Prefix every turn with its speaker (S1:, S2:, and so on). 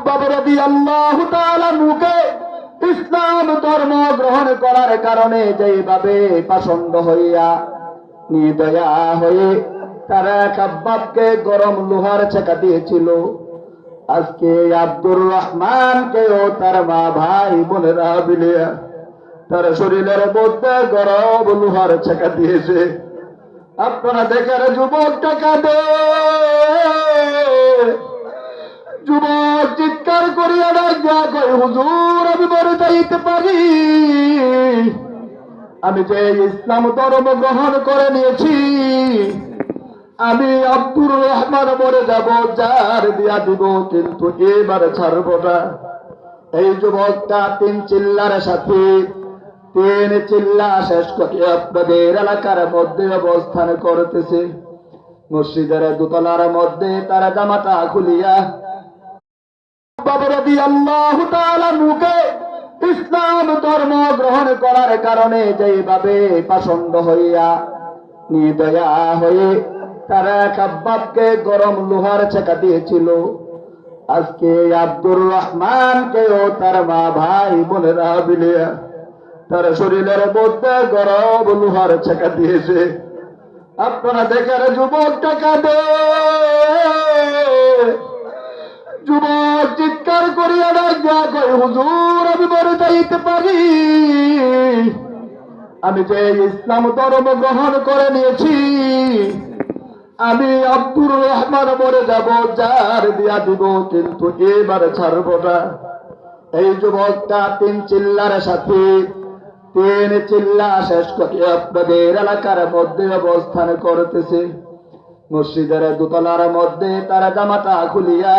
S1: রাদিয়াল্লাহু তাআলা মুকে ইসলাম ধর্ম গ্রহণ করার কারণে যেভাবে পাষণ্ড হইয়া নিদয়া হয়ে তারা খাব্বাবকে গরম লোহার ছেকা দিয়েছিল, আজকে আব্দুর রহমানকেও তার মা ভাই বোনেরা মিলিয়া তার শরীরের মধ্যে গরম লোহার ছেকা দিয়েছে। আপনারা দেখেন যুবক টাকা দে, যুবক চিৎকার করিয়া ডাকিয়া কই হুজুর আমি মরে যাইতে পারি, আমি যে ইসলাম ধর্ম গ্রহণ করে নিয়েছি, আমি আব্দুর রহমান মরে যাব, যার দিয়া দিব, কিন্তু এবার ছাড়ব না। এই যুবকটা তিন চিল্লার সাথে তিন চিল্লা শেষ করে আপনাদের এলাকার মধ্যে অবস্থান করতেছে। মসজিদের দোতলার মধ্যে তারা জামাটা খুলিয়া রাদিয়াল্লাহু তাআলা মুকে ইসলাম ধর্ম গ্রহণ করার কারণে যেভাবে পাষণ্ড হইয়া নিদয়া হয়ে তারা খাব্বাবকে গরম লোহার ছেকা দিয়েছিল, আজকে আব্দুর রহমানকেও তার মা ভাই বোনেরা মিলিয়া তার শরীরের মধ্যে গরম লোহার ছেকা দিয়েছে। আপনারা দেখেন যুবক টাকা দে, যুবক চিৎকার করিয়া ডাকিয়া কই হুজুর আমি মরে যাইতে পারি, আমি যে ইসলাম ধর্ম গ্রহণ করে নিয়েছি, আমি আব্দুর রহমান মরে যাব, যার দিয়া দিব, কিন্তু এবার ছাড়ব না। এই যুবকটা তিন চিল্লার সাথে তিন চিল্লা শেষ করে আপনাদের এলাকার মধ্যে অবস্থান করতেছে। মসজিদের দোতলার মধ্যে তারা জামাটা খুলিয়া